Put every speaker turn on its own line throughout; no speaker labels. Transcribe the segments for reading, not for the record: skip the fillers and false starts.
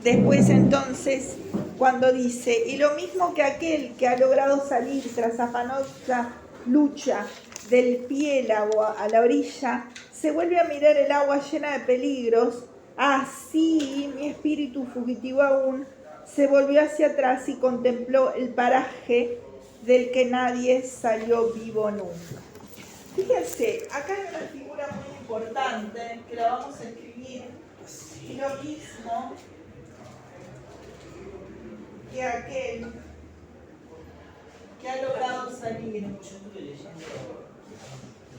después entonces, cuando dice, y lo mismo que aquel que ha logrado salir tras afanosa lucha del piélago a la orilla, se vuelve a mirar el agua llena de peligros, así mi espíritu fugitivo aún se volvió hacia atrás y contempló el paraje del que nadie salió vivo nunca. Fíjense, acá hay una figura muy importante que la vamos a escribir, y lo mismo que aquel que ha logrado salir.
Yo estuve leyendo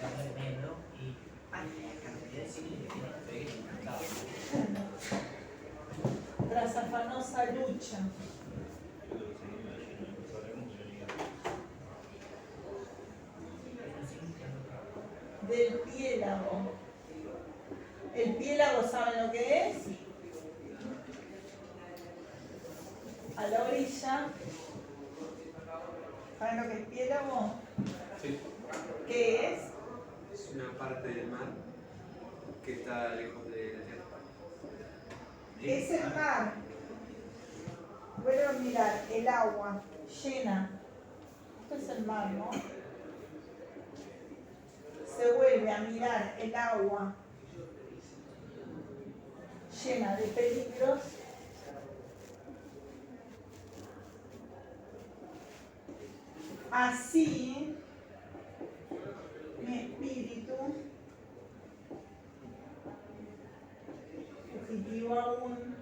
la remero y la cantidad de siglos que tiene que
Tras afanosa lucha. Del piélago. ¿El piélago saben lo que es? A la orilla. ¿Saben lo que es piélago?
Sí.
¿Qué es?
Es una parte del mar que está lejos de la tierra.
Es el mar. Vuelvo a mirar el agua llena. Esto es el mar, ¿no? Se vuelve a mirar el agua llena de peligros. Así mi espíritu fugitivo aún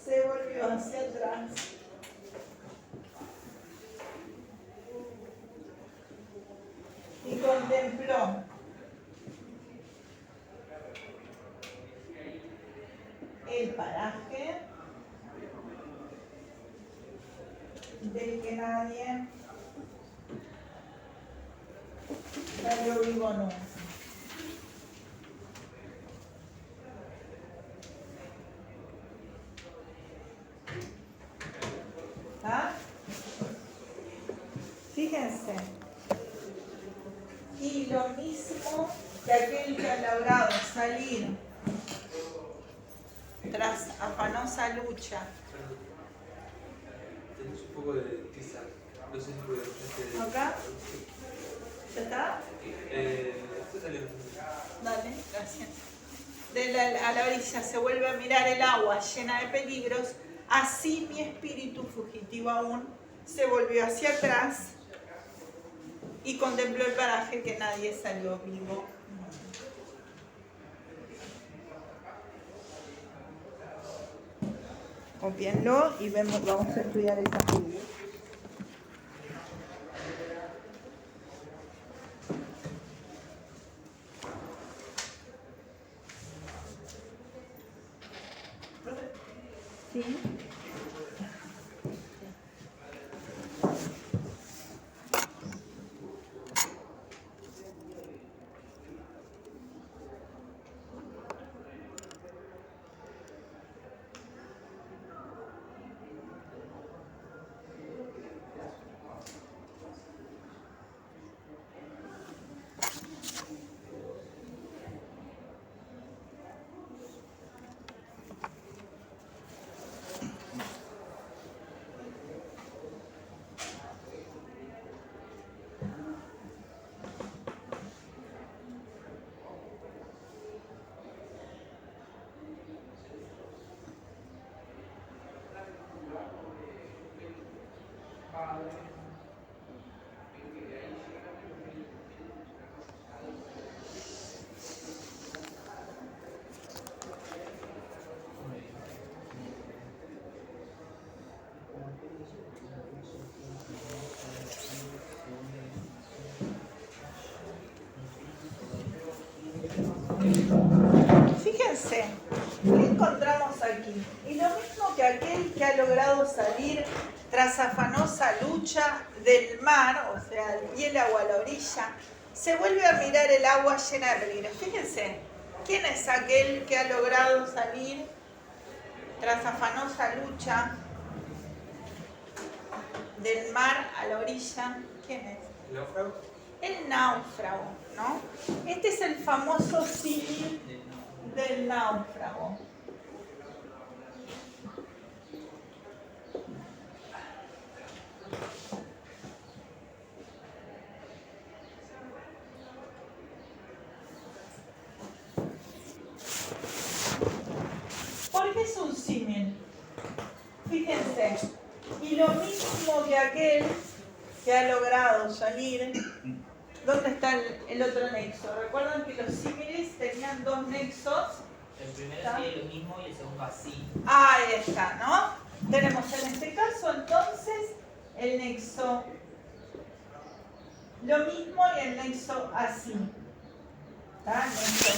se volvió hacia atrás y contempló el paraje del que nadie salió vivo nunca. ¿Ah? Fíjense. Y lo mismo que aquel que ha logrado salir tras afanosa lucha.
Tenés un poco de tiza. No sé si puedo escucharte.
¿Acá? ¿Ya está?
Esto salió.
Dale, gracias. A la orilla se vuelve a mirar el agua llena de peligros, así mi espíritu fugitivo aún se volvió hacia atrás y contempló el paraje que nadie salió vivo. Copienlo y vamos a estudiar esa figura. ¿Sí? Fíjense, ¿qué encontramos aquí? Y lo mismo que aquel que ha logrado salir tras afanosa lucha del mar, o sea, el piélago a la orilla, se vuelve a mirar el agua llena de peligros. Fíjense, ¿quién es aquel que ha logrado salir tras afanosa lucha del mar a la orilla? ¿Quién es?
¿Náufrago?
El náufrago, ¿no? Este es el famoso símil del náufrago. ¿Por qué es un símil? Fíjense, y lo mismo que aquel que ha logrado salir. ¿Dónde está el otro nexo? Recuerdan que los símiles tenían dos nexos.
El primero sería lo mismo y el segundo así.
Ahí está, ¿no? Tenemos en este caso entonces el nexo lo mismo y el nexo así. ¿Está? El nexo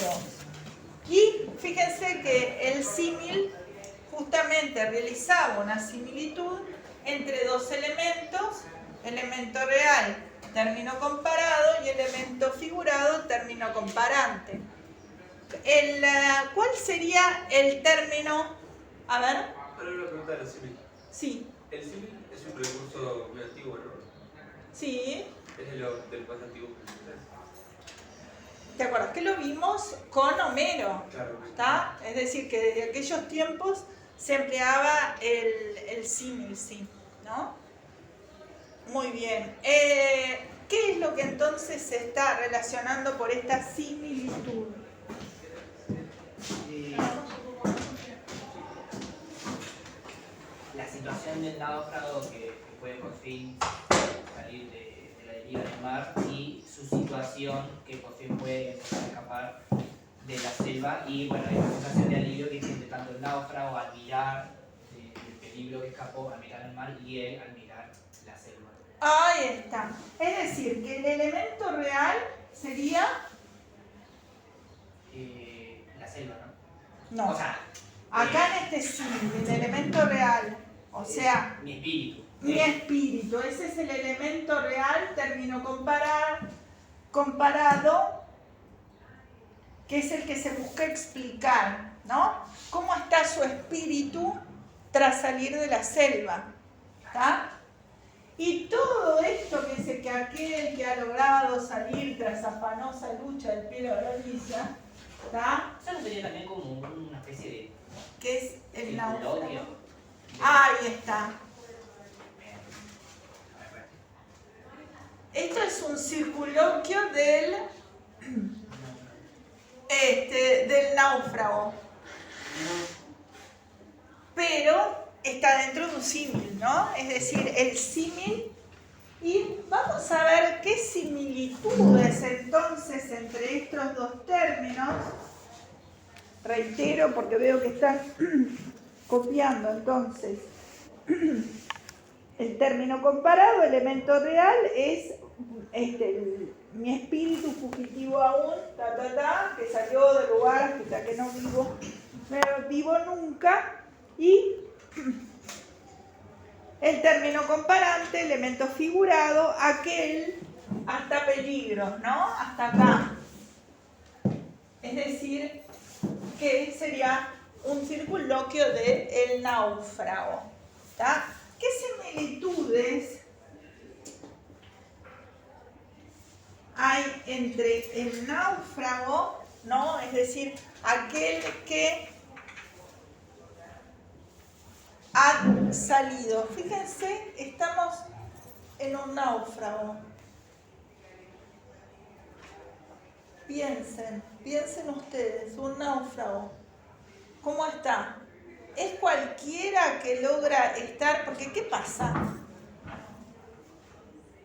2. Y fíjense que el símil justamente realizaba una similitud entre dos elementos, elemento real, término comparado, y elemento figurado, término comparante. ¿Cuál sería el término? A ver.
Ahora una pregunta de los símil.
Sí.
El símil es un recurso muy antiguo, ¿no?
Sí.
Es de los más antiguos que existen.
¿Te acuerdas que lo vimos con Homero?
Claro.
¿Está? Es decir, que desde aquellos tiempos se empleaba el símil, sí, ¿no? Muy bien. ¿Qué es lo que entonces se está relacionando por esta similitud?
La situación del náufrago que puede por fin salir de la deriva del mar y su situación que por fin puede empezar a escapar de la selva y bueno, esa sensación de alivio que siente tanto el náufrago al mirar el peligro que escapó, al mirar el mar y él al mirar la selva.
Ahí está. Es decir, que el elemento real sería...
La selva, ¿no?
No.
O sea,
acá en este símil, el elemento real, o sea...
mi espíritu.
Mi espíritu, ese es el elemento real, término comparado, que es el que se busca explicar, ¿no? ¿Cómo está su espíritu tras salir de la selva? ¿Está? Y todo esto que dice que aquel que ha logrado salir tras afanosa lucha del pie a la orilla, ¿está?
Eso lo sería también como una especie de...
Que es el náufrago.
circuloquio.
Ahí está. Esto es un circunloquio del náufrago. Pero está dentro de un símil, ¿no? Es decir, el símil. Y vamos a ver qué similitudes entonces entre estos dos términos. Reitero porque veo que están copiando entonces. El término comparado, elemento real, es mi espíritu fugitivo aún, que salió del lugar, que no vivo nunca, y el término comparante, elemento figurado, aquel hasta peligros, ¿no? Hasta acá. Es decir, que sería un circunloquio del náufrago. ¿Está? ¿Qué similitudes hay entre el náufrago, ¿no? Es decir, aquel que ha salido? Fíjense, estamos en un náufrago. Piensen ustedes, un náufrago. ¿Cómo está? ¿Es cualquiera que logra estar? Porque ¿qué pasa?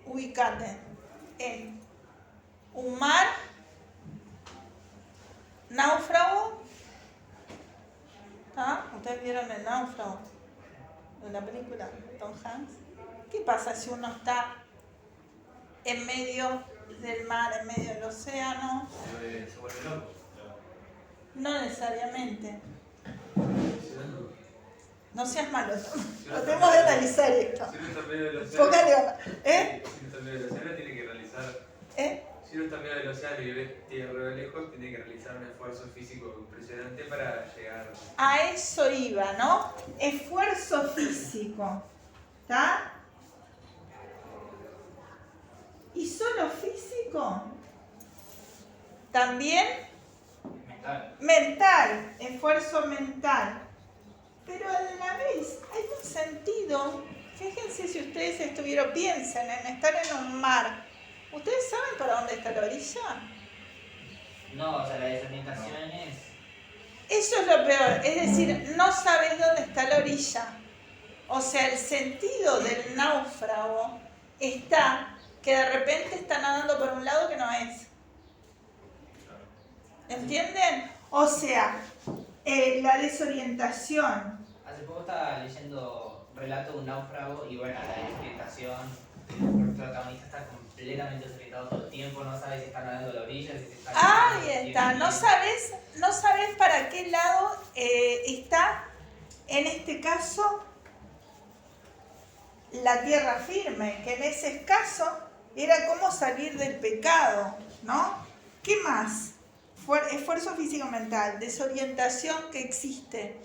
Ubícate en un mar, náufrago. ¿Ah? ¿Ustedes vieron el náufrago de la película de Tom Hanks? ¿Qué pasa si uno está en medio del mar, en medio del océano?
Se vuelve loco.
No necesariamente. No seas malo, no tenemos que analizar esto.
Si uno está en medio del océano,
Póngale onda. ¿Eh?
si uno está en medio del océano, tiene que realizar.
¿Eh?
Si uno está en medio del océano y ve tierra de lejos, tiene que realizar un esfuerzo físico impresionante para llegar.
A eso iba, ¿no? Esfuerzo físico. ¿Está? ¿Y solo físico? También mental, esfuerzo mental. Pero a la vez hay un sentido. Fíjense si ustedes piensen en estar en un mar. ¿Ustedes saben para dónde está la orilla?
No, o sea, la desorientación es...
Eso es lo peor, es decir, no sabes dónde está la orilla. O sea, el sentido del náufrago está que de repente está nadando por un lado que no es. ¿Entienden? O sea, la desorientación.
Hace poco estaba leyendo relato de un náufrago y bueno, la desorientación, el protagonista está completamente desorientado todo el tiempo, no sabe si está nadando a la orilla, si se está...
Ahí está, no sabes para qué lado está, en este caso, la tierra firme, que en ese caso era cómo salir del pecado, ¿no? ¿Qué más? Esfuerzo físico-mental, desorientación que existe.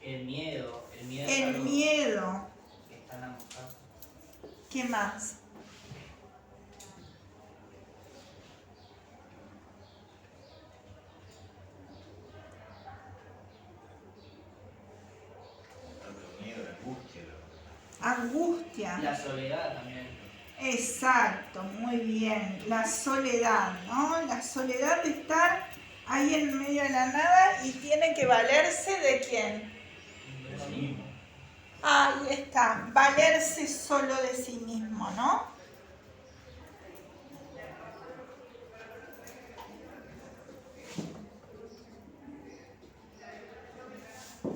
El miedo
El miedo.
que está en la mujer.
¿Qué más? Angustia.
La soledad también.
Exacto, muy bien. La soledad, ¿no? La soledad de estar ahí en medio de la nada y tiene que valerse de quién.
De sí mismo.
Ahí está, valerse solo de sí mismo, ¿no?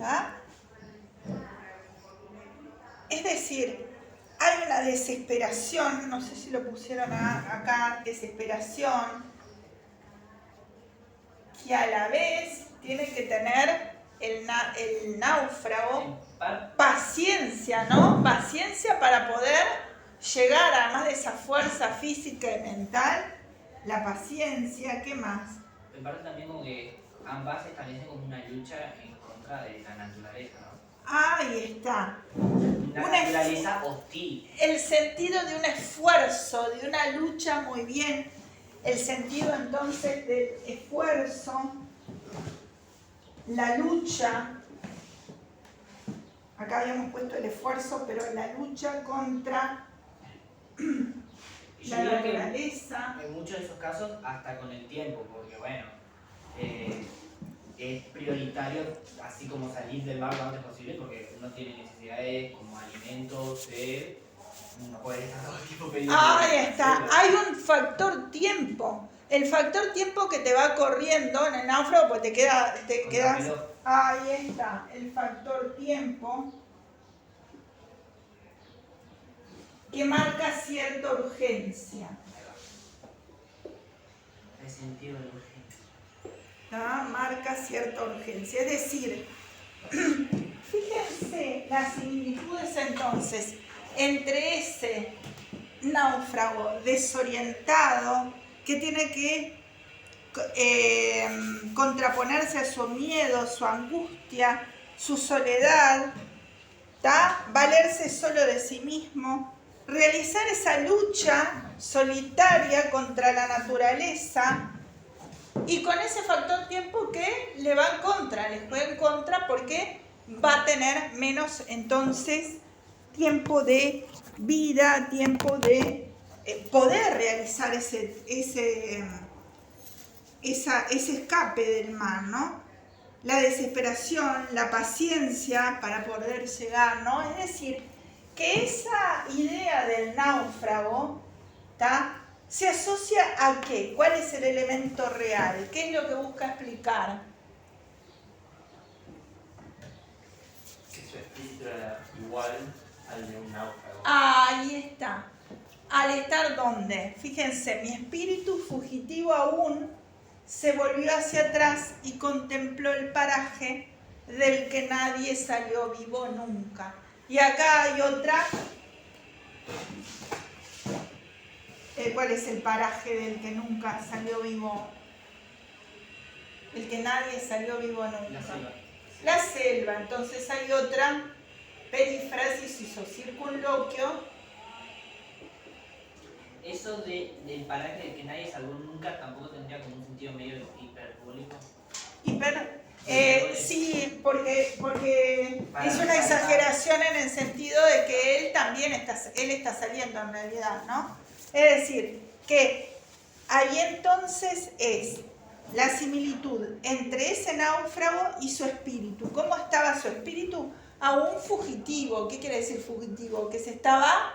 ¿Ah? Es decir, hay una desesperación, no sé si lo pusieron acá, desesperación, que a la vez tiene que tener el náufrago paciencia, ¿no? Paciencia para poder llegar, además de esa fuerza física y mental, la paciencia, ¿qué más?
Me parece también como que ambas establecen como una lucha en contra de la naturaleza, ¿no?
Ahí está.
Una naturaleza hostil.
El sentido de un esfuerzo, de una lucha, muy bien. El sentido entonces del esfuerzo, la lucha. Acá habíamos puesto el esfuerzo, pero la lucha contra
Y
la
yo diría
naturaleza.
que en muchos de esos casos hasta con el tiempo, porque bueno, es prioritario así como salir del mar lo antes posible porque uno tiene necesidades como alimentos, sed, no puede estar todo el tiempo pidiendo.
Ahí está, hay un factor tiempo. El factor tiempo que te va corriendo en el náufrago, pues te quedas. Ahí está, el factor tiempo que marca cierta urgencia.
El sentido de urgencia.
Marca cierta urgencia. Es decir, fíjense las similitudes entonces entre ese náufrago desorientado que tiene que contraponerse a su miedo, su angustia, su soledad, valerse solo de sí mismo, realizar esa lucha solitaria contra la naturaleza y con ese factor tiempo que le va en contra, le juega en contra porque va a tener menos entonces tiempo de vida, tiempo de poder realizar ese escape del mar, ¿no? La desesperación, la paciencia para poder llegar, ¿no? Es decir, que esa idea del náufrago, ¿se asocia a qué? ¿Cuál es el elemento real? ¿Qué es lo que busca explicar?
Que su espíritu era igual al de un náufrago.
Ahí está. Al estar ¿dónde? Fíjense, mi espíritu fugitivo aún se volvió hacia atrás y contempló el paraje del que nadie salió vivo nunca. Y acá hay otra. ¿Cuál es el paraje del que nunca salió vivo? El que nadie salió vivo nunca.
La selva.
La selva. Entonces hay otra perífrasis o circunloquio.
Eso del paraje del que nadie salvó nunca tampoco tendría como un sentido medio hiperbólico.
hiper. Sí, porque es una exageración en el sentido de que él también está saliendo en realidad, ¿no? Es decir, que ahí entonces es la similitud entre ese náufrago y su espíritu. ¿Cómo estaba su espíritu? Aún fugitivo. ¿Qué quiere decir fugitivo? Que se estaba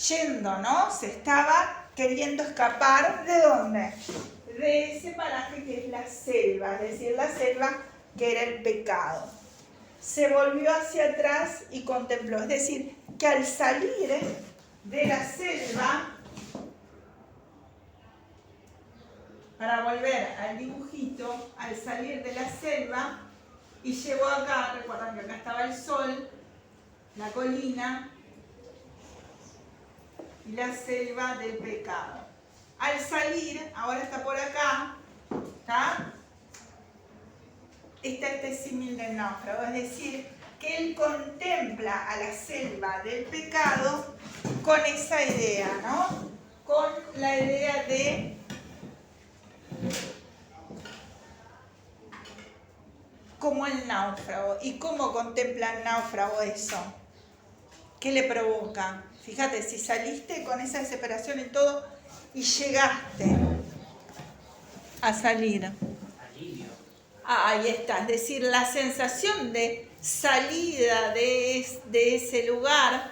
yendo, ¿no? Se estaba queriendo escapar. ¿De dónde? De ese paraje que es la selva, es decir, la selva que era el pecado. Se volvió hacia atrás y contempló. Es decir, que al salir de la selva, para volver al dibujito, al salir de la selva, y llegó acá, recuerdan que acá estaba el sol, la colina y la selva del pecado. Al salir, ahora está por acá, ¿está? Está este símil del náufrago, es decir, que él contempla a la selva del pecado con esa idea, ¿no? Con la idea de como el náufrago. ¿Y cómo contempla el náufrago eso? ¿Qué le provoca? Fíjate, si saliste con esa desesperación y todo y llegaste a salir.
Alivio.
Ahí está, es decir, la sensación de salida de ese lugar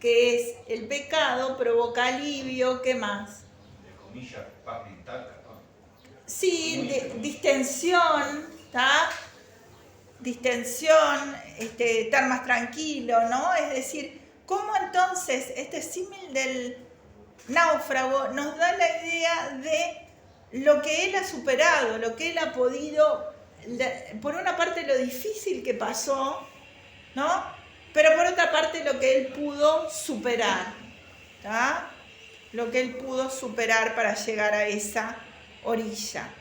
que es el pecado provoca alivio. ¿Qué más?
De comillas, paz mental, ¿no?
Sí, distensión, ¿está? Distensión, estar más tranquilo, ¿no? Es decir, ¿cómo entonces este símil del náufrago nos da la idea de lo que él ha superado, lo que él ha podido, por una parte lo difícil que pasó, ¿no? Pero por otra parte lo que él pudo superar, ¿tá? Lo que él pudo superar para llegar a esa orilla.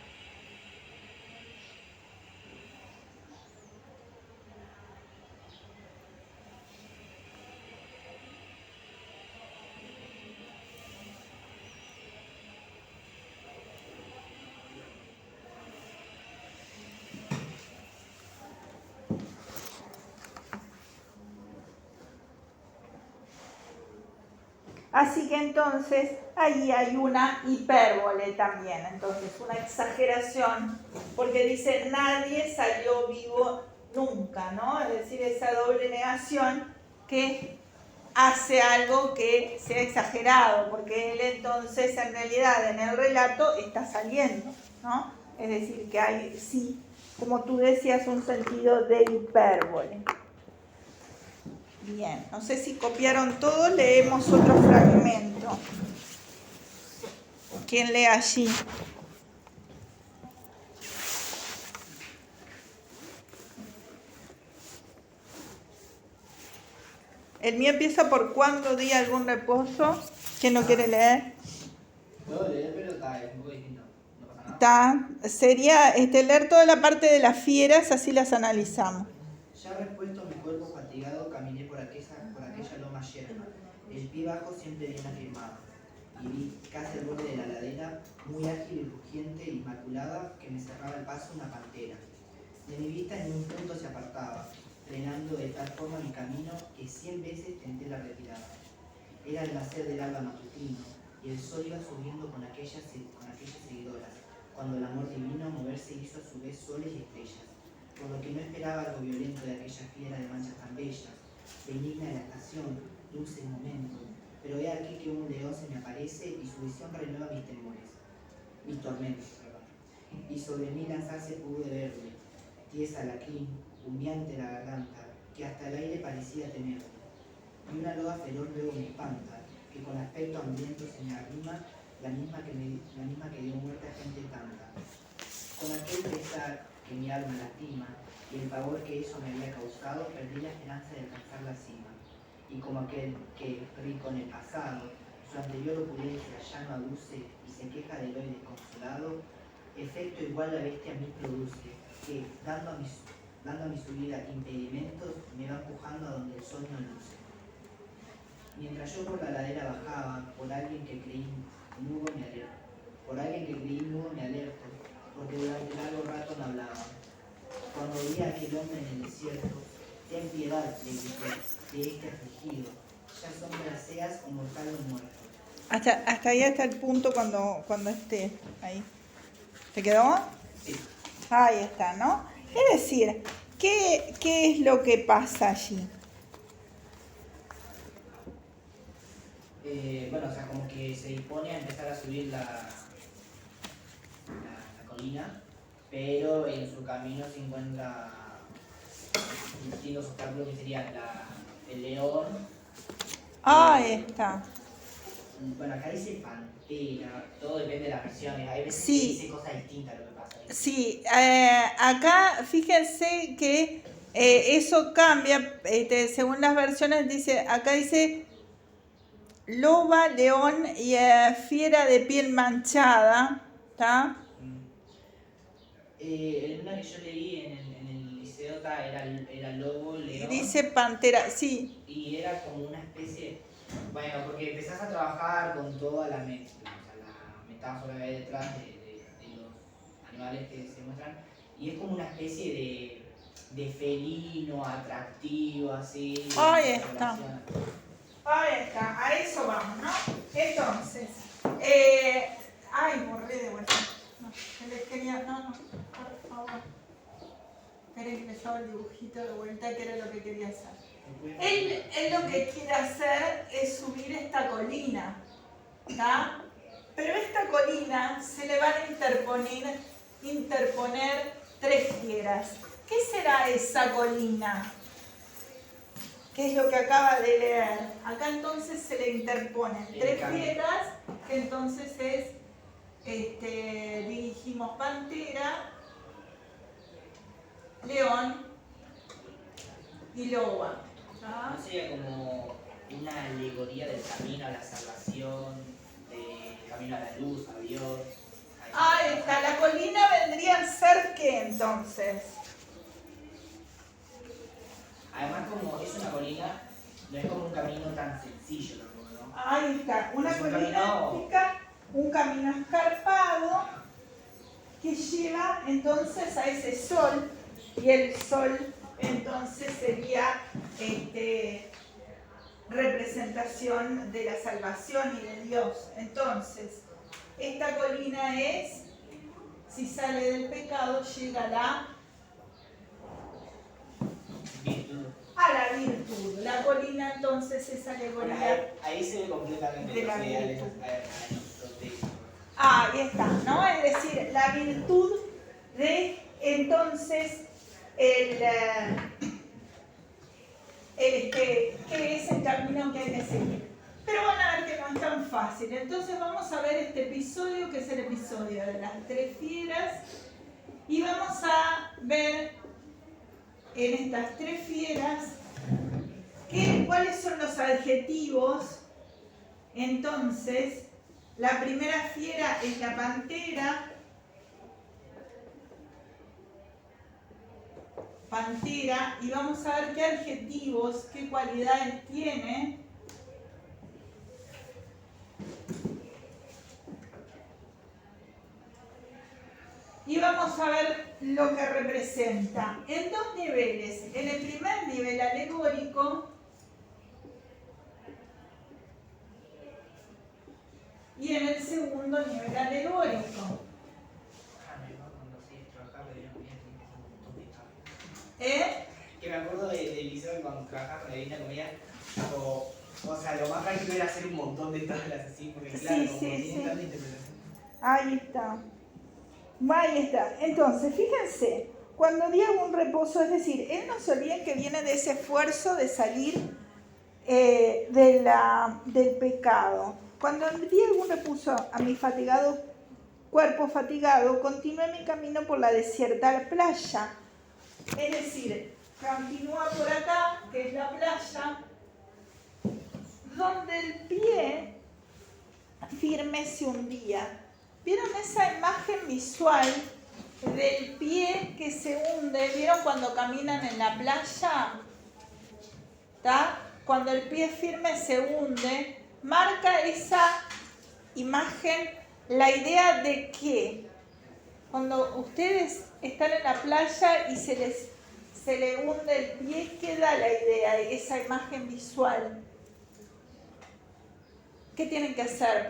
Así que entonces ahí hay una hipérbole también, entonces una exageración, porque dice nadie salió vivo nunca, ¿no? Es decir, esa doble negación que hace algo que sea exagerado, porque él entonces en realidad en el relato está saliendo, ¿no? Es decir, que hay, sí, como tú decías, un sentido de hipérbole. Bien, no sé si copiaron todo, leemos otro fragmento. ¿Quién lee allí? El mío empieza por cuando di algún reposo. ¿Quién no quiere leer?
Puedo leer, pero está, es un poco distinto. No pasa nada.
Sería leer toda la parte de las fieras, así las analizamos.
Ya repuesto mi cuerpo fatigado, caminé por aquella loma yerma, el pie bajo siempre bien afirmado, y vi casi al borde de la ladera, muy ágil y rugiente, inmaculada, que me cerraba el paso una pantera. De mi vista en un punto se apartaba, frenando de tal forma mi camino que 100 veces tenté la retirada. Era el nacer del alba matutino, y el sol iba subiendo con aquellas seguidoras, cuando el amor divino moverse hizo a su vez soles y estrellas. Por lo que no esperaba algo violento de aquella fiera de manchas tan bellas, benigna en la estación, dulce el momento, pero he aquí que un león se me aparece y su visión renueva mis temores, mis tormentos, perdón. Y sobre mí lanzarse pude verle, tiesa la crin, humeante la garganta, que hasta el aire parecía temerle. Y una loa feroz luego me espanta, que con aspecto hambriento se me arrima, la misma que dio muerte a gente tanta. Con aquel pesar que mi alma lastima, y el pavor que eso me había causado, perdí la esperanza de alcanzar la cima. Y como aquel que, rico en el pasado, su anterior opulencia ya no aduce y se queja del hoy desconsolado, efecto igual la bestia a mí produce, que, dando a mi subida impedimentos, me va empujando a donde el sol no luce. Mientras yo por la ladera bajaba, por alguien que creí nudo me alerto, porque durante largo aquel hombre en el desierto, ten piedad de este afligido, ya son braseas o mortal o muerto.
Hasta ahí está el punto cuando esté ahí. ¿Te quedó?
Sí.
Ahí está, ¿no? Es decir, ¿qué es lo que pasa allí?
Bueno, o sea, como que se dispone a empezar a subir la colina, pero en su camino se encuentra distintos obstáculos que serían el león.
Ahí está.
Bueno, acá dice pantera, todo depende de las versiones, hay veces
Sí.
que dice cosas distintas a lo que pasa.
Sí, acá fíjense que eso cambia, según las versiones acá dice loba, león y fiera de piel manchada, ¿está?
En una que yo leí en el liceo era lobo,
Y
león,
dice pantera, sí,
y era como una especie, bueno, porque empezás a trabajar con toda la metáfora que hay detrás de los animales que se muestran, y es como una especie de felino atractivo, así.
Ahí está. Ahí está, a eso vamos, ¿no? Entonces, ay, borré de vuelta. No, por favor. Esperen que me estaba el dibujito de vuelta, que era lo que quería hacer. Él lo que quiere hacer es subir esta colina, ¿está? Pero esta colina se le van a interponer tres fieras. ¿Qué será esa colina? ¿Qué es lo que acaba de leer? Acá entonces se le interponen tres fieras, que entonces es, dirigimos pantera, león y loba. ¿Ah?
¿No sería como una alegoría del camino a la salvación, del camino a la luz, a Dios?
Ahí está, la colina vendría a ser ¿qué entonces?
Además, como es una colina, no es como un camino tan sencillo tampoco, ¿no?
Ahí está, una
Es un
colina
camino-
implica un camino escarpado que lleva entonces a ese sol, y el sol entonces sería representación de la salvación y de Dios. Entonces, esta colina es, si sale del pecado, llega a la virtud. La colina entonces es alegoría.
Ahí se ve completamente
de
los
la
ideales
virtud.
aristotélicos.
Ahí está, ¿no? Es decir, la virtud de entonces que es el camino que hay que seguir. Pero van a ver que no es tan fácil. Entonces vamos a ver este episodio, que es el episodio de las tres fieras, y vamos a ver en estas tres fieras cuáles son los adjetivos. Entonces, la primera fiera es la pantera. Y vamos a ver qué adjetivos, qué cualidades tiene. Y vamos a ver lo que representa en dos niveles. En el primer nivel alegórico y en el segundo nivel alegórico.
Que me acuerdo del liceo que cuando trabajaba con la Divina Comedia, o sea, lo más práctico era hacer un montón de tablas así, porque claro,
Sí,
como
sí,
tiene
sí.
tanta interpretación.
Ahí está. Ahí está. Entonces, fíjense, cuando digo un reposo, es decir, él no se olviden que viene de ese esfuerzo de salir del pecado. Cuando di algún reposo a mi cuerpo fatigado, continué mi camino por la desierta playa. Es decir, continúa por acá, que es la playa, donde el pie firme se hundía. ¿Vieron esa imagen visual del pie que se hunde? ¿Vieron cuando caminan en la playa? ¿Está? Cuando el pie firme se hunde, marca esa imagen la idea de que cuando ustedes están en la playa y se se le hunde el pie, ¿qué da la idea, esa imagen visual? ¿Qué tienen que hacer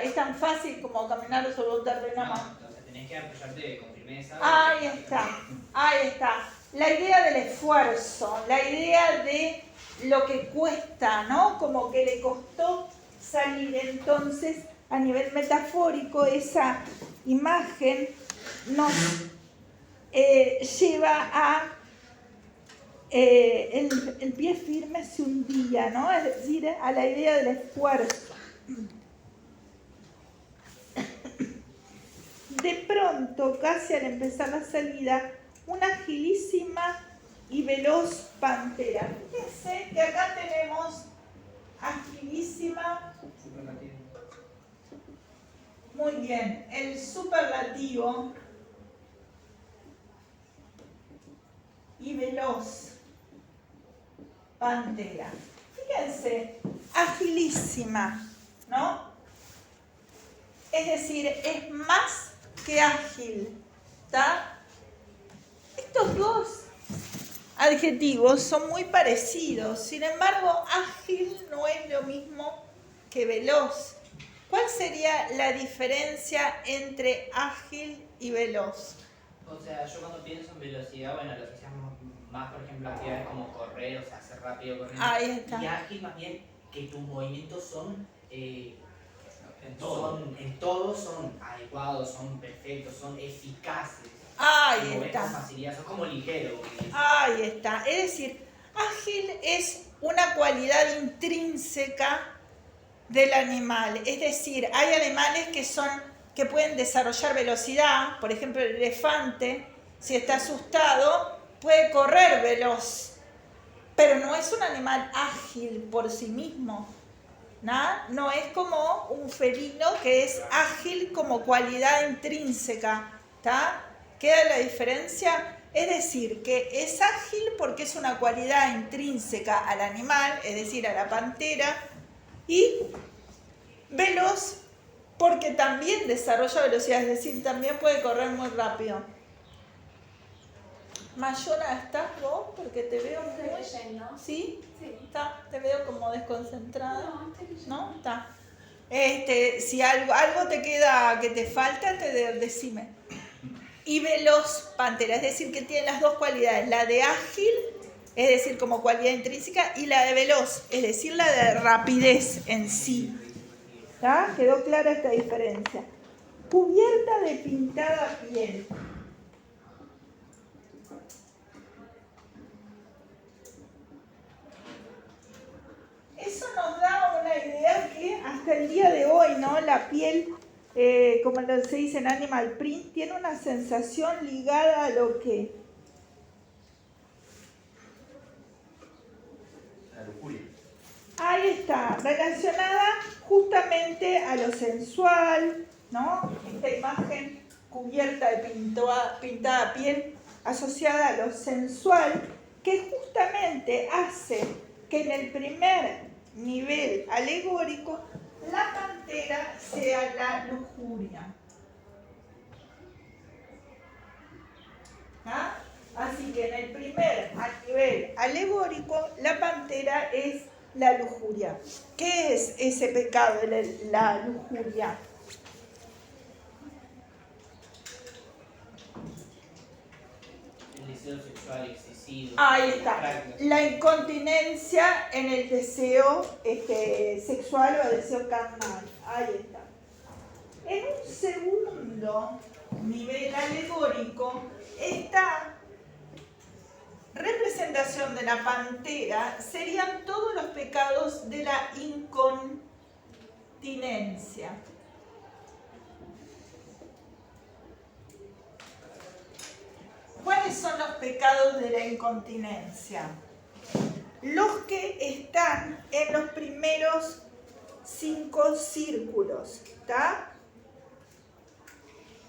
es tan fácil como caminar sobre un terreno?
No, entonces tenés que apoyarte con firmeza.
Ahí está. La idea del esfuerzo, la idea de lo que cuesta, ¿no? Como que le costó salir. Entonces, a nivel metafórico, esa imagen nos lleva a el pie firme se hundía, ¿no? Es decir, a la idea del esfuerzo. De pronto, casi al empezar la salida, una agilísima y veloz pantera. Fíjense que acá tenemos agilísima.
Superlativo.
Muy bien, el superlativo y veloz pantera. Fíjense, agilísima, ¿no? Es decir, es más que ágil, ¿está? Estos dos adjetivos son muy parecidos, sin embargo, ágil no es lo mismo que veloz. ¿Cuál sería la diferencia entre ágil y veloz?
O sea, yo cuando pienso en velocidad, bueno, lo asociamos más, por ejemplo, a actividades como correr, o sea, hacer rápido corriendo.
Ahí está.
Y ágil más bien que tus movimientos son
En todo.
en todo son adecuados, son perfectos, son eficaces.
Ahí
Te movés
está.
con facilidad, son como ligeros.
Ahí está. Es decir, ágil es una cualidad intrínseca del animal. Es decir, hay animales que pueden desarrollar velocidad. Por ejemplo, el elefante, si está asustado, puede correr veloz. Pero no es un animal ágil por sí mismo. No es como un felino que es ágil como cualidad intrínseca. ¿Está? ¿Queda la diferencia? Es decir, que es ágil porque es una cualidad intrínseca al animal, es decir, a la pantera, y veloz porque también desarrolla velocidad, es decir, también puede correr muy rápido. Mayona, ¿estás vos? Porque te veo
Estoy
muy...
leyendo.
¿Sí?
Sí.
¿Está? Te veo como desconcentrada.
No, estoy leyendo.
¿No? Está. Si algo te queda que te falta, decime. Y veloz pantera, es decir, que tiene las dos cualidades, la de ágil, es decir, como cualidad intrínseca, y la de veloz, es decir, la de rapidez en sí. ¿Está? ¿Quedó clara esta diferencia? Cubierta de pintada piel. Eso nos da una idea que hasta el día de hoy, ¿no? La piel, como se dice en Animal Print, tiene una sensación ligada a lo que...
La lujuria.
Ahí está, relacionada justamente a lo sensual, ¿no? Esta imagen cubierta de pintada piel asociada a lo sensual, que justamente hace que en el primer nivel alegórico la pantera sea la lujuria. ¿Ah? Así que en el primer nivel alegórico la pantera es la lujuria. ¿Qué es ese pecado de la lujuria?
El deseo sexual excesivo.
Ahí está.
Práctico.
La incontinencia en el deseo sexual o deseo carnal. Ahí está. En un segundo nivel alegórico, esta representación de la pantera serían todos los pecados de la incontinencia. ¿Cuáles son los pecados de la incontinencia? Los que están en los primeros 5 círculos, ¿está?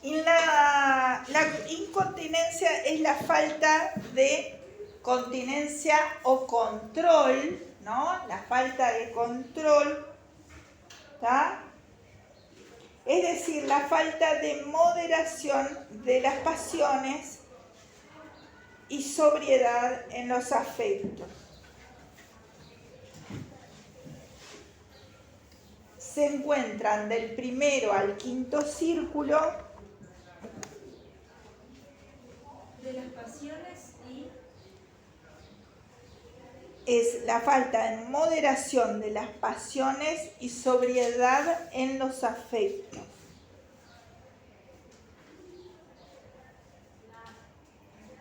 Y la incontinencia es la falta de continencia o control, ¿no? La falta de control, ¿está? Es decir, la falta de moderación de las pasiones y sobriedad en los afectos. Se encuentran del primero al quinto círculo
de las pasiones y
es la falta de moderación de las pasiones y sobriedad en los afectos.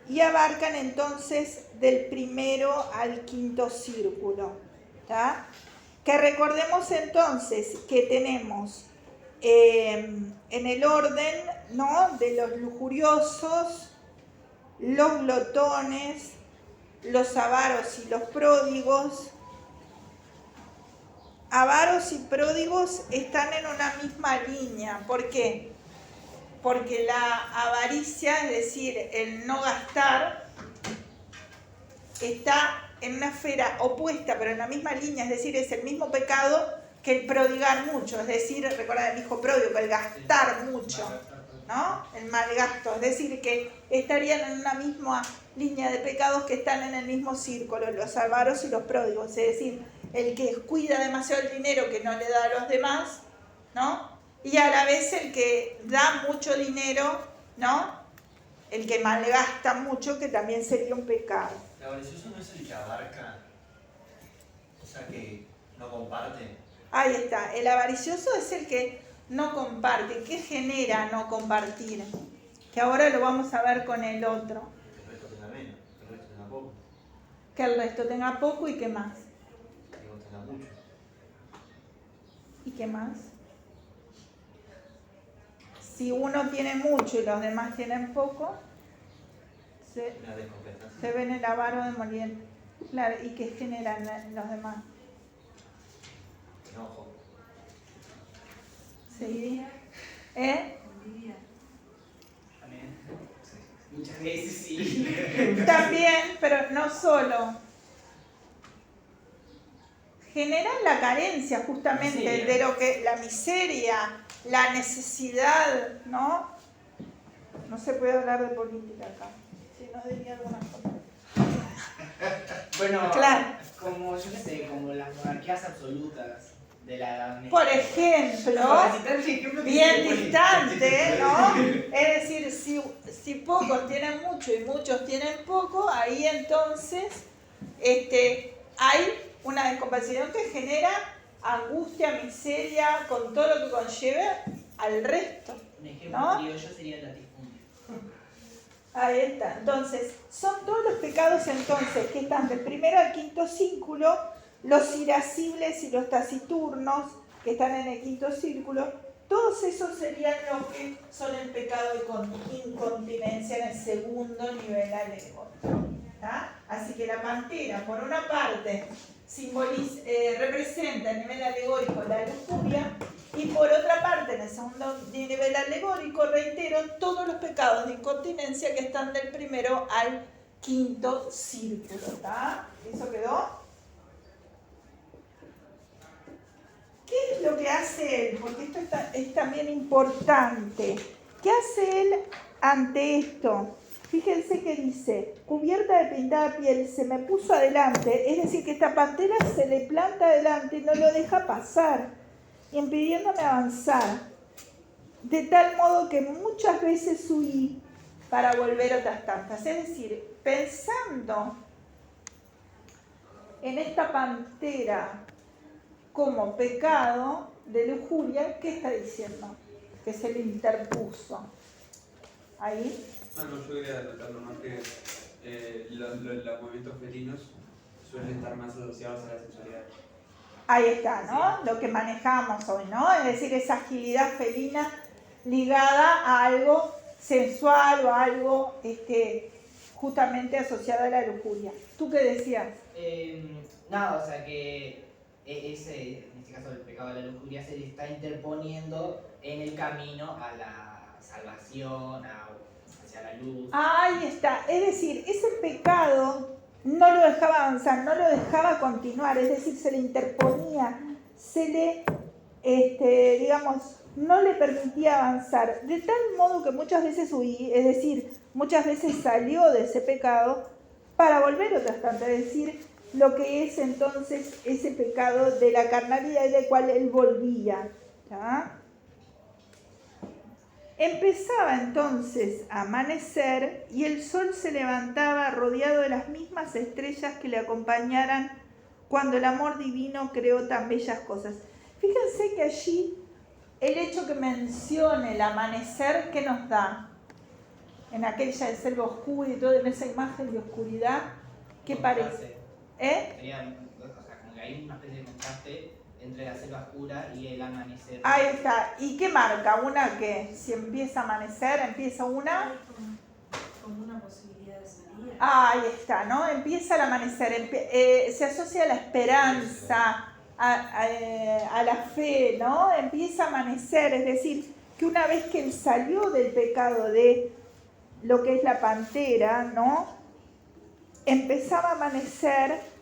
Y abarcan entonces del primero al quinto círculo. ¿Tá? Que recordemos entonces que tenemos en el orden, ¿no?, de los lujuriosos, los glotones, los avaros y los pródigos. Avaros y pródigos están en una misma línea. ¿Por qué? Porque la avaricia, es decir, el no gastar, está en una esfera opuesta, pero en la misma línea, es decir, es el mismo pecado que el prodigar mucho, es decir, recuerda el hijo pródigo, el gastar mucho, ¿no? El mal gasto, es decir, que estarían en una misma línea de pecados que están en el mismo círculo, los avaros y los pródigos, es decir, el que cuida demasiado el dinero que no le da a los demás, ¿no? Y a la vez el que da mucho dinero, ¿no? El que malgasta mucho, que también sería un pecado.
¿El avaricioso no es el que abarca? O sea, que no comparte.
Ahí está, el avaricioso es el que no comparte. ¿Qué genera no compartir? Que ahora lo vamos a ver con el otro.
Que el resto tenga menos, que el resto tenga poco,
Que el resto tenga poco y qué más.
que vos tenga mucho.
¿Y qué más? Si uno tiene mucho y los demás tienen poco,
Una descompensación.
se ven el avaro de moliente. Claro, ¿y qué generan los demás?
Enojo.
¿Sí? ¿Eh?
envidia.
También. Muchas veces sí.
También, pero no solo. Generan la carencia justamente
Miseria.
de lo que, la miseria, la necesidad, ¿no? No se puede hablar de política acá. Si no diría alguna cosa.
Bueno,
Claro.
como yo qué sé, como las monarquías absolutas de la Edad Media.
Por ejemplo,
Para citar el ejemplo que
bien
se pone.
distante, ¿no? Es decir, si pocos tienen mucho y muchos tienen poco, ahí entonces hay una descompensación que genera angustia, miseria, con todo lo que conlleve al resto.
Un ejemplo
¿No?
criollo sería el latifundio.
Ahí está. Entonces, son todos los pecados entonces que están del primero al quinto círculo, los irascibles y los taciturnos, que están en el quinto círculo, todos esos serían los que son el pecado de incontinencia en el segundo nivel alegórico. ¿Tá? Así que la pantera, por una parte, representa a nivel alegórico la lujuria, y por otra parte, en el segundo nivel alegórico, reitero, todos los pecados de incontinencia que están del primero al quinto círculo. ¿Tá? ¿Eso quedó? ¿Qué es lo que hace él? Porque esto es también importante. ¿Qué hace él ante esto? Fíjense que dice, cubierta de pintada piel, se me puso adelante, es decir, que esta pantera se le planta adelante y no lo deja pasar, impidiéndome avanzar, de tal modo que muchas veces huí para volver otras tantas. Es decir, pensando en esta pantera como pecado de lujuria, ¿qué está diciendo? Que se le interpuso. Ahí.
Bueno, yo quería anotar nomás que los movimientos felinos suelen estar más asociados a la sensualidad.
Ahí está, ¿no? Lo que manejamos hoy, ¿no? Es decir, esa agilidad felina ligada a algo sensual o a algo justamente asociado a la lujuria. ¿Tú qué decías?
Nada, o sea que en este caso el pecado de la lujuria se le está interponiendo en el camino a la salvación, hacia la luz.
Ahí está. Es decir, ese pecado no lo dejaba avanzar, no lo dejaba continuar, es decir, se le interponía, se le, no le permitía avanzar, de tal modo que muchas veces huí, es decir, muchas veces salió de ese pecado para volver otras tantas, es decir, lo que es entonces ese pecado de la carnalidad del cual él volvía. ¿Ya? Empezaba entonces a amanecer y el sol se levantaba rodeado de las mismas estrellas que le acompañaran cuando el amor divino creó tan bellas cosas. Fíjense que allí el hecho que mencione el amanecer, ¿qué nos da? En aquella de selva oscura y todo, en esa imagen de oscuridad, ¿qué parece?
Sería, o sea, como que hay una especie de contraste entre la selva oscura y el amanecer.
Ahí está. ¿Y qué marca? Una que si empieza a amanecer, empieza una...
Como una posibilidad de salir.
Ahí está, ¿no? Empieza el amanecer, se asocia a la esperanza, a la fe, ¿no? Empieza a amanecer, es decir, que una vez que él salió del pecado de lo que es la pantera, ¿no? Empezaba a amanecer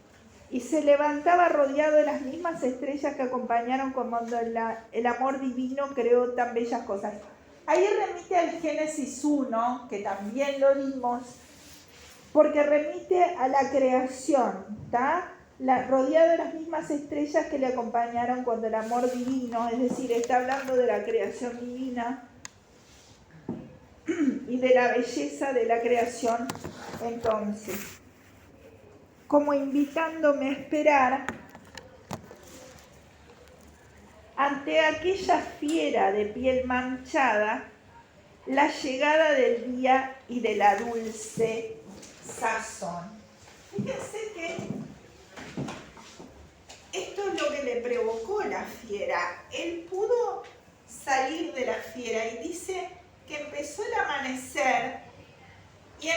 y se levantaba rodeado de las mismas estrellas que acompañaron cuando el amor divino creó tan bellas cosas. Ahí remite al Génesis 1, que también lo dimos, porque remite a la creación, ¿está? Rodeado de las mismas estrellas que le acompañaron cuando el amor divino, es decir, está hablando de la creación divina y de la belleza de la creación, entonces, como invitándome a esperar ante aquella fiera de piel manchada la llegada del día y de la dulce sazón. Fíjense que esto es lo que le provocó la fiera. Él pudo salir de la fiera y dice que empezó el amanecer y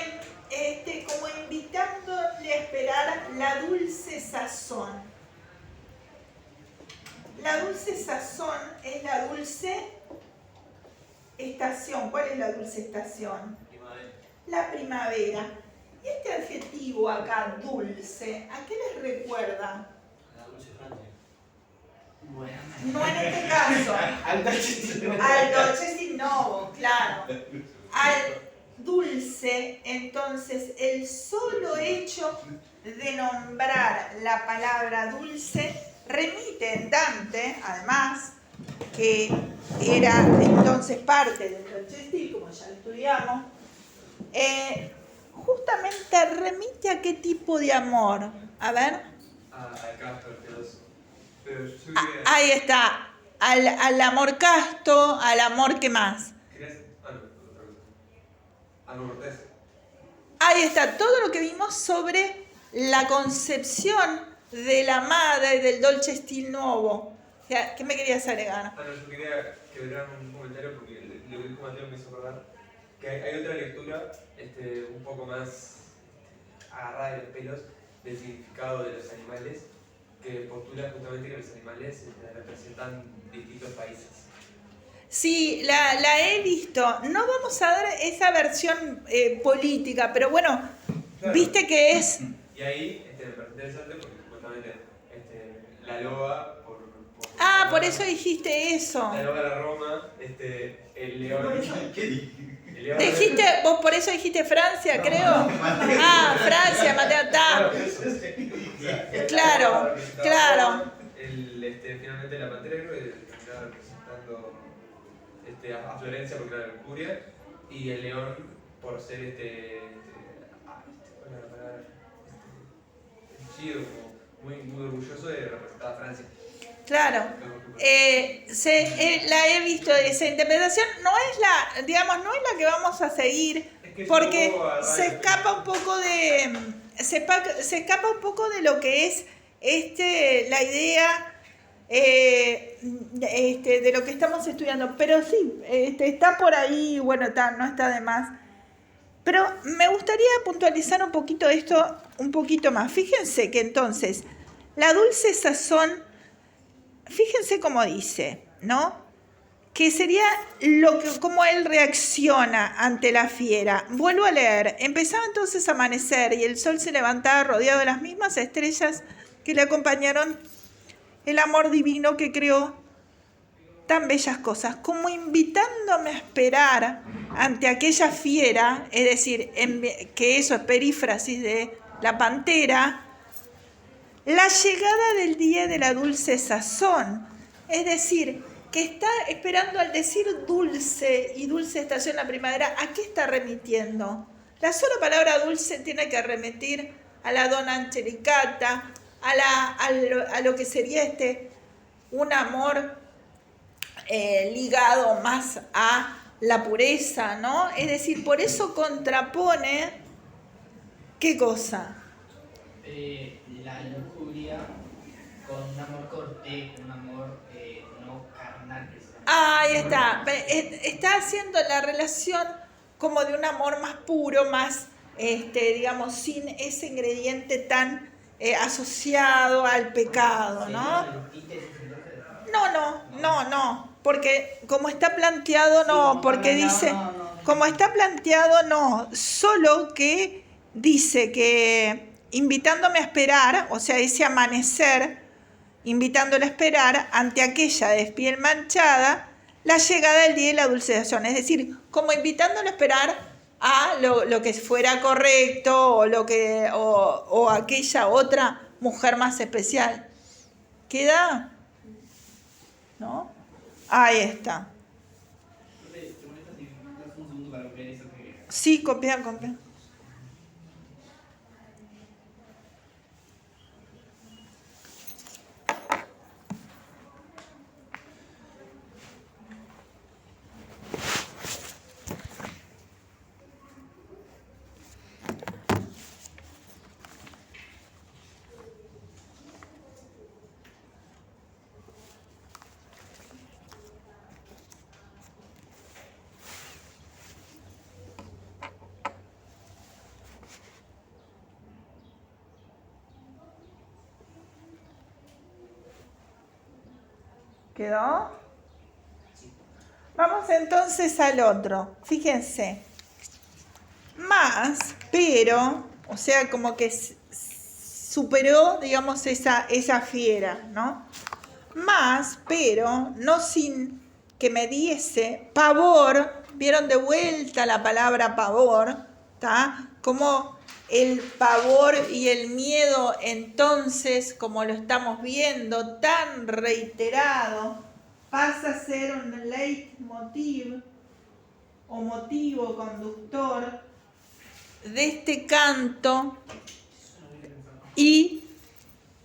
como invitándole a esperar la dulce sazón. La dulce sazón es la dulce estación. ¿Cuál es la dulce estación?
Primavera.
La primavera. Y este adjetivo acá, dulce, ¿a qué les recuerda?
La dulce Francia.
Bueno.
No en este caso.
Al Dolce
Al dolce sin novo, claro. Al dulce, entonces, el solo hecho de nombrar la palabra dulce remite en Dante, además, que era entonces parte del dolce stil, como ya lo estudiamos, justamente remite a qué tipo de amor. A ver.
Al casto, al pedoso. Pero yo quería...
Ahí está. Al amor casto, al amor ¿qué más?
¿Querías? Ah, no, otra cosa. Algo cortés.
Ahí está, todo lo que vimos sobre la concepción de la amada y del dolce stil nuovo. ¿Qué me querías agregar?
Ah, no, yo quería quebrar un comentario porque lo que dijo Mateo me hizo acordar que hay otra lectura un poco más agarrada de los pelos del significado de los animales que postula justamente que los animales representan distintos países.
Sí, la he visto. No vamos a dar esa versión política, pero bueno,
Claro.
viste que es...
Y ahí me parece interesante porque justamente la loba
por eso dijiste eso.
La loba de la Roma, el león.
¿Qué dije?
El león
Dijiste, vos por eso dijiste Francia,
No,
creo.
Mateo.
Francia, Mateo, está. Claro, claro.
Finalmente la pantera creo que terminaba representando a Florencia porque era la lujuria y el león por ser ¿cuál era la palabra? Chido, como muy orgulloso de representar a Francia.
Claro. La he visto esa interpretación. No es la que vamos a seguir,
Es que
porque
es un poco
se escapa un poco de lo que es la idea de lo que estamos estudiando. Pero sí, está por ahí, bueno, no está de más. Pero me gustaría puntualizar un poquito esto, un poquito más. Fíjense que entonces, la dulce sazón, fíjense cómo dice, ¿no? Que sería cómo él reacciona ante la fiera. Vuelvo a leer. Empezaba entonces a amanecer y el sol se levantaba rodeado de las mismas estrellas que le acompañaron el amor divino que creó tan bellas cosas, como invitándome a esperar ante aquella fiera, es decir, que eso es perífrasis de la pantera, la llegada del día de la dulce sazón, es decir, que está esperando al decir dulce y dulce estación la primavera, ¿a qué está remitiendo? La sola palabra dulce tiene que remitir a la donna angelicata, a lo que sería un amor ligado más a la pureza, ¿no? Es decir, por eso contrapone, ¿qué cosa?
La lujuria con un amor cortés, con un amor no carnal.
Ahí está. Está haciendo la relación como de un amor más puro, más, digamos, sin ese ingrediente tan asociado al pecado, ¿no? No, porque como está planteado, no, porque dice, como está planteado, no, solo que dice que invitándome a esperar, o sea, ese amanecer, invitándole a esperar ante aquella de piel manchada, la llegada del día y la dulceación, es decir, como invitándole a esperar a lo que fuera correcto o aquella otra mujer más especial. ¿Queda? ¿No? Ahí está. Sí, copia. ¿Quedó? Vamos entonces al otro. Fíjense. Más, pero, o sea, como que superó, digamos, esa fiera, ¿no? Más, pero, no sin que me diese pavor. ¿Vieron de vuelta la palabra pavor? ¿Está? Como el pavor y el miedo, entonces, como lo estamos viendo, tan reiterado, pasa a ser un leitmotiv o motivo conductor de este canto y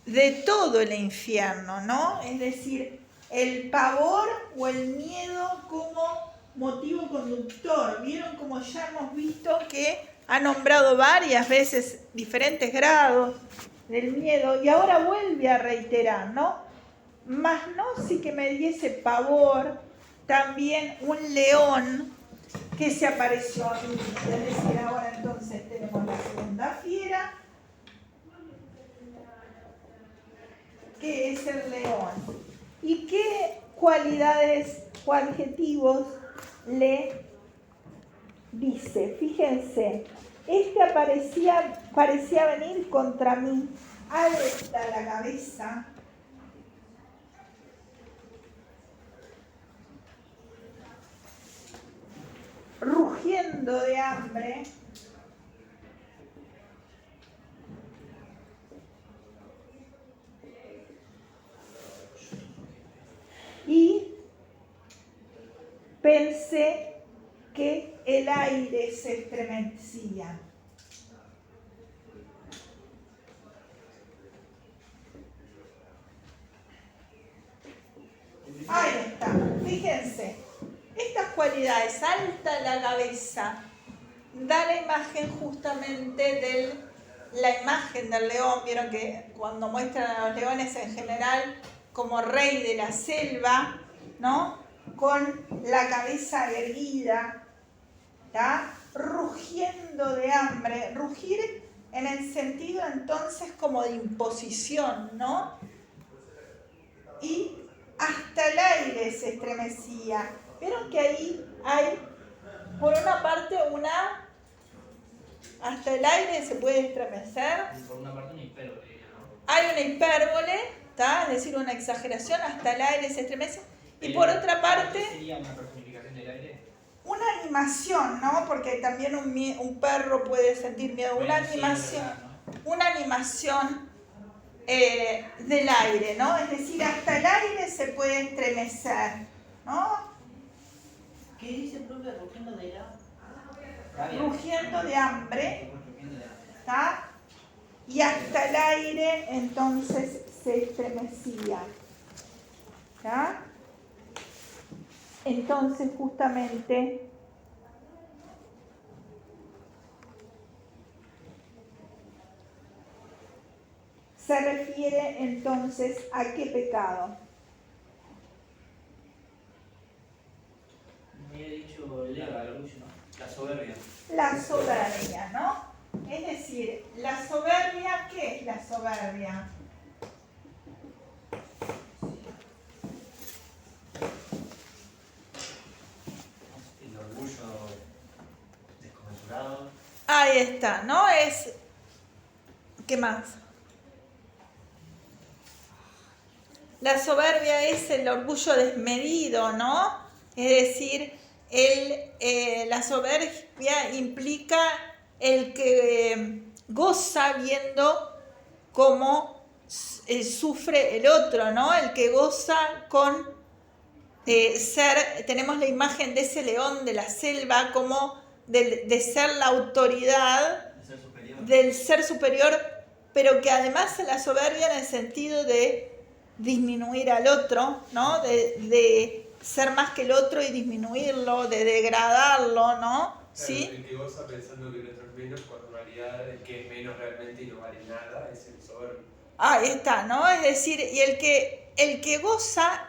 de todo el infierno, ¿no? Es decir, el pavor o el miedo como motivo conductor. Vieron como ya hemos visto que ha nombrado varias veces diferentes grados del miedo y ahora vuelve a reiterar, ¿no? Mas no si que me diese pavor también un león que se apareció a mí. Es decir, ahora entonces tenemos la segunda fiera, que es el león. ¿Y qué cualidades o adjetivos le dice? Fíjense, parecía venir contra mí, alta la cabeza, rugiendo de hambre, y pensé que el aire se estremecía. Ahí está, fíjense, estas cualidades, alta la cabeza, da la imagen justamente de la imagen del león. Vieron que cuando muestran a los leones en general como rey de la selva, ¿no? Con la cabeza erguida, ¿tá? Rugiendo de hambre, rugir en el sentido entonces como de imposición, ¿no? Y hasta el aire se estremecía. ¿Vieron que ahí hay, por una parte, hasta el aire se puede estremecer?
Por una parte una hipérbole, ¿no?
Hay una hipérbole, ¿tá? Es decir, una exageración, hasta el aire se estremece. Y por otra parte,
¿Qué sería una personificación del aire?
una animación, ¿no? Porque también un perro puede sentir miedo. Una
Bueno, sí,
animación,
es verdad, ¿no?
una animación del aire, ¿no? Es decir, hasta el aire se puede estremecer, ¿no?
¿Qué dice, profe? Rugiendo de la...
Rugiendo de hambre,
Rugiendo de la...
¿está? Y hasta el aire entonces se estremecía, ¿está? Entonces justamente se refiere entonces a qué pecado.
Me había dicho Leva, el orgullo, ¿no?
La soberbia.
La soberbia, ¿no? Es decir, la soberbia, ¿qué es la soberbia?
El orgullo desconmensurado.
Ahí está, ¿no? Es... ¿Qué más? La soberbia es el orgullo desmedido, ¿no? Es decir, la soberbia implica el que goza viendo cómo sufre el otro, ¿no? El que goza con tenemos la imagen de ese león de la selva como de ser la autoridad,
El ser superior.
del ser superior, pero que además la soberbia en el sentido de disminuir al otro, ¿no? De ser más que el otro y disminuirlo, de degradarlo, ¿no?
Claro,
¿Sí?
el que goza pensando que el otro es menos, cuando en realidad el que es menos realmente y no vale nada es el soberbio.
Ahí está, ¿no? Es decir, y el que goza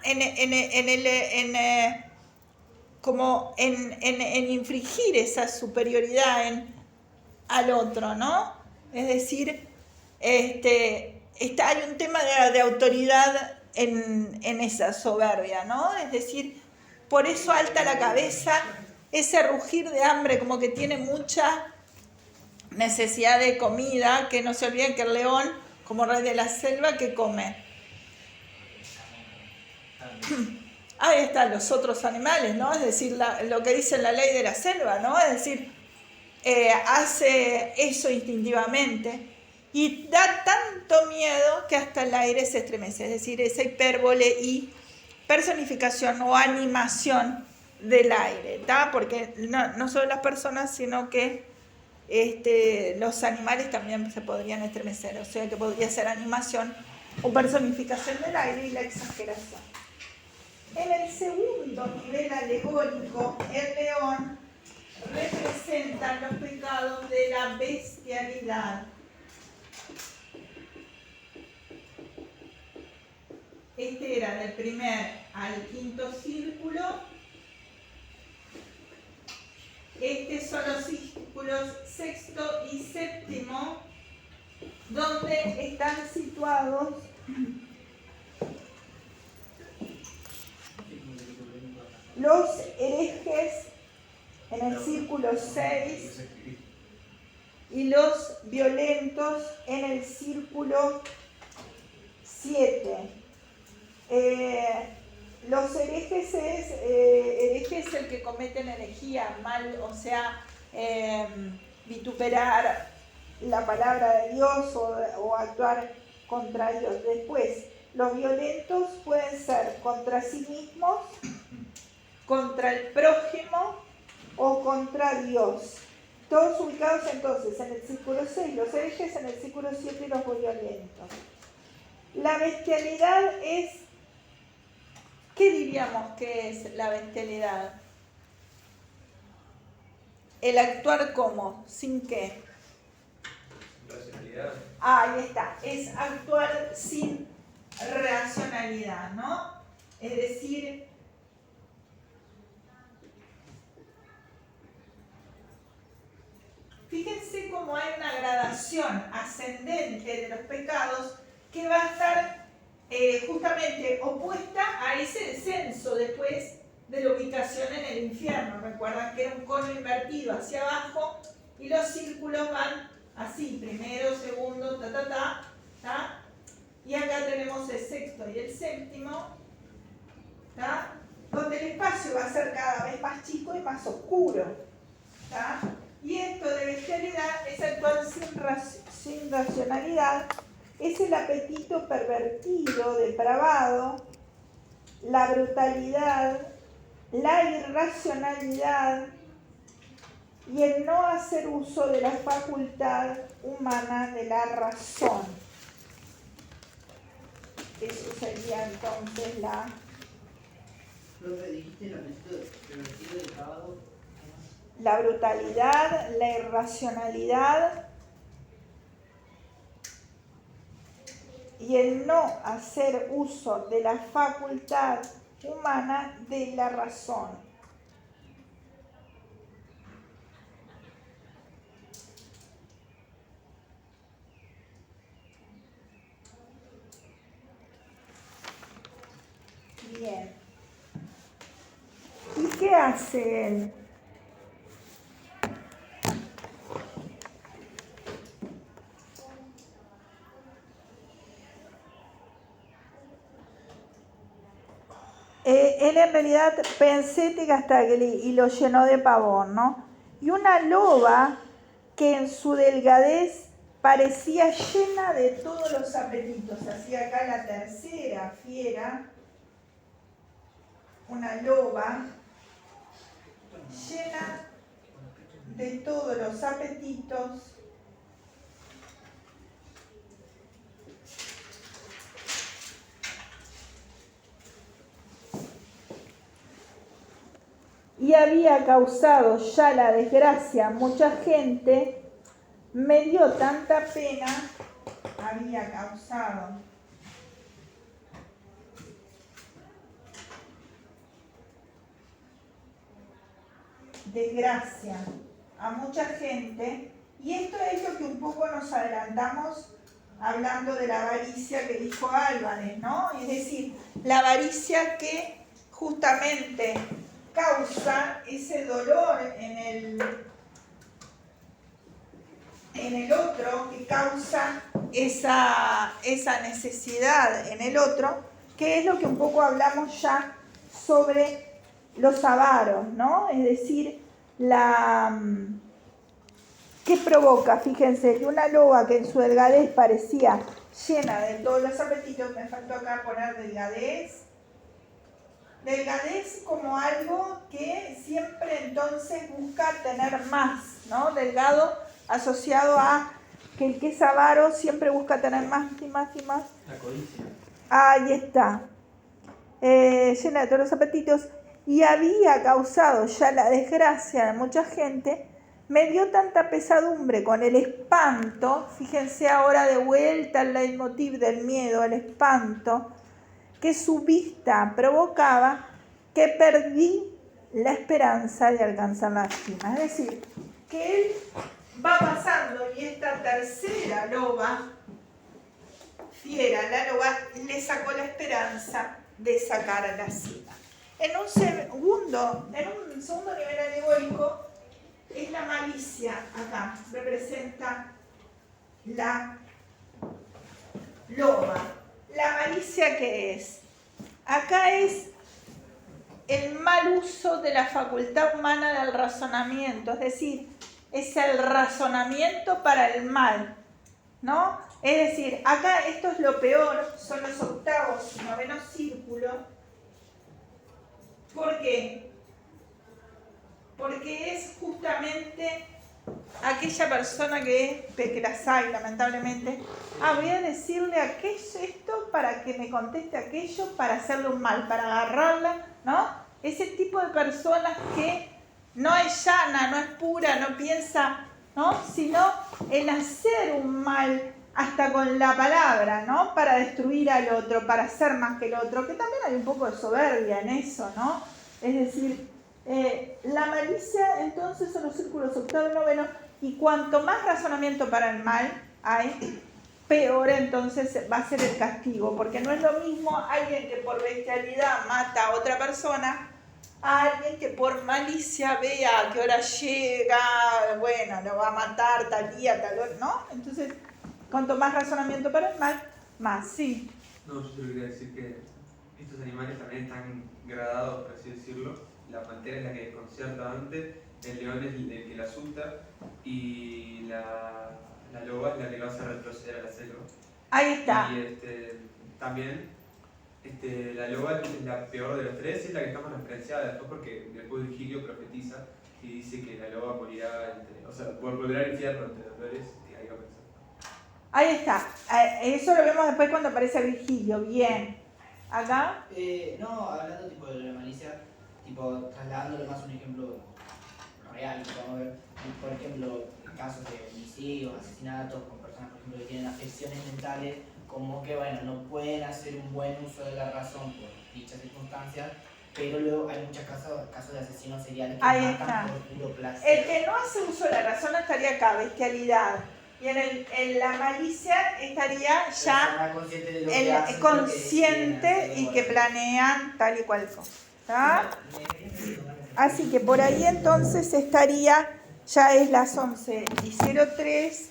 como en infringir esa superioridad al otro, ¿no? Es decir, hay un tema de autoridad en esa soberbia, ¿no? Es decir, por eso alta la cabeza, ese rugir de hambre, como que tiene mucha necesidad de comida, que no se olviden que el león, como rey de la selva, que come. Ahí están los otros animales, ¿no? Es decir, lo que dice la ley de la selva, ¿no? Es decir, hace eso instintivamente y da tanto miedo que hasta el aire se estremece. Es decir, esa hipérbole y personificación o animación del aire, ¿está? Porque no solo las personas, sino que los animales también se podrían estremecer. O sea que podría ser animación o personificación del aire y la exageración. En el segundo nivel alegórico, el león representa los pecados de la bestialidad. Este era del primer al quinto círculo. Estos son los círculos sexto y séptimo, donde están situados los herejes en el círculo 6 y los violentos en el círculo 7. Los herejes es el que cometen herejía, mal, o sea, vituperar la palabra de Dios o actuar contra Dios. Después, los violentos pueden ser contra sí mismos, contra el prójimo o contra Dios. Todos ubicados entonces en el círculo 6, los herejes en el círculo 7 y los violentos. La bestialidad es, ¿qué diríamos que es la bestialidad? El actuar como, sin qué.
Racionalidad.
Ahí está, es actuar sin racionalidad, ¿no? Es decir, fíjense cómo hay una gradación ascendente de los pecados que va a estar justamente opuesta a ese descenso después de la ubicación en el infierno. Recuerdan que era un cono invertido hacia abajo y los círculos van así, primero, segundo, ta. Y acá tenemos el sexto y el séptimo, ¿ta? donde el espacio va a ser cada vez más chico y más oscuro. ¿Tá? Y esto de bestialidad es actuar sin racionalidad, es el apetito pervertido, depravado, la brutalidad, la irracionalidad y el no hacer uso de la facultad humana de la razón. Eso sería entonces la...
Profe, dijiste el apetito pervertido y depravado.
La brutalidad, la irracionalidad y el no hacer uso de la facultad humana de la razón. Bien. ¿Y qué hace él? Él en realidad pensé hasta que y lo llenó de pavón, ¿no? Y una loba que en su delgadez parecía llena de todos los apetitos. Así acá la tercera fiera, una loba llena de todos los apetitos. Y había causado ya la desgracia a mucha gente, me dio tanta pena, había causado desgracia a mucha gente, y esto es lo que un poco nos adelantamos hablando de la avaricia que dijo Álvarez, ¿no? Es decir, la avaricia que justamente causa ese dolor en el otro, que causa esa necesidad en el otro, que es lo que un poco hablamos ya sobre los avaros, ¿no? Es decir, ¿qué provoca? Fíjense, que una loba que en su delgadez parecía llena de todos los apetitos, me faltó acá poner delgadez. Delgadez como algo que siempre entonces busca tener más, ¿no? Delgado asociado a que el que es avaro siempre busca tener más y más y más.
La codicia.
Ahí está. Llena de todos los apetitos. Y había causado ya la desgracia de mucha gente, me dio tanta pesadumbre con el espanto, fíjense ahora de vuelta el leitmotiv del miedo, el espanto, que su vista provocaba, que perdí la esperanza de alcanzar la cima. Es decir, que él va pasando y esta tercera loba, fiera, la loba, le sacó la esperanza de sacar a la cima. En un segundo nivel alegórico es la malicia acá, representa la loba. La malicia, ¿qué es? Acá es el mal uso de la facultad humana del razonamiento, es decir, es el razonamiento para el mal, ¿no? Es decir, acá esto es lo peor, son los octavos y novenos círculos. ¿Por qué? Porque es justamente aquella persona que las hay, lamentablemente, voy a decirle a qué es esto para que me conteste aquello, para hacerle un mal, para agarrarla, ¿no? Ese tipo de personas que no es llana, no es pura, no piensa, ¿no? Sino en hacer un mal hasta con la palabra, ¿no? Para destruir al otro, para ser más que el otro, que también hay un poco de soberbia en eso, ¿no? Es decir, la malicia entonces son los círculos octavo y noveno, y cuanto más razonamiento para el mal hay, peor entonces va a ser el castigo, porque no es lo mismo alguien que por bestialidad mata a otra persona a alguien que por malicia vea a qué hora llega, bueno, lo va a matar tal día, tal hora, ¿no? Entonces, cuanto más razonamiento para el mal, más, sí.
No, yo solo quería decir que estos animales también están gradados, por así decirlo. La pantera es la que desconcierta antes, el león es el que la asusta y la loba es la que lo hace retroceder a la selva.
Ahí está.
Y también la loba es la peor de los tres, es la que está más referenciada después porque después Virgilio profetiza y dice que la loba morirá, volverá al infierno entre los peores, que ahí va a pensar.
Ahí está. Eso lo vemos después cuando aparece Virgilio. Bien. ¿Acá?
No, hablando tipo de la malicia, tipo trasladándolo más a un ejemplo real, como ver, por ejemplo, casos de homicidios, asesinatos con personas, por ejemplo, que tienen afecciones mentales, como que bueno, no pueden hacer un buen uso de la razón por dichas circunstancias, pero luego hay muchos casos de asesinos seriales que
Ahí
matan
está.
por puro placer.
El que no hace uso de la razón estaría acá, bestialidad. Y en la malicia estaría ya
Persona consciente de lo que hacen,
el
lo que
consciente
deciden,
y que planean tal y cual cosa. ¿Está?
Me-
Así que por ahí entonces estaría, ya es las 11:03.